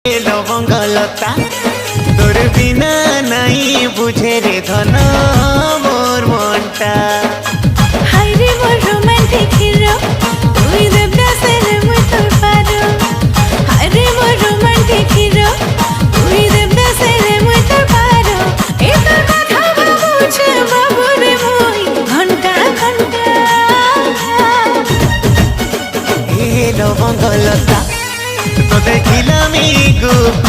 লবঙ্গলতা তোর বিনা নাই বুঝে রে ধন মোর মনটা। হাইরে মোর রোমান্টিক হিরো তুই দেবদাসের মুই তোর পারো। হাইরে মোর রোমান্টিক হিরো তুই দেবদাসের মুই তোর পারো। এ তোর কথা বুঝে বাবু রে মুই ঘন্টা ঘন্টা। এ লবঙ্গলতা তো দেখিলাম গুপ্ত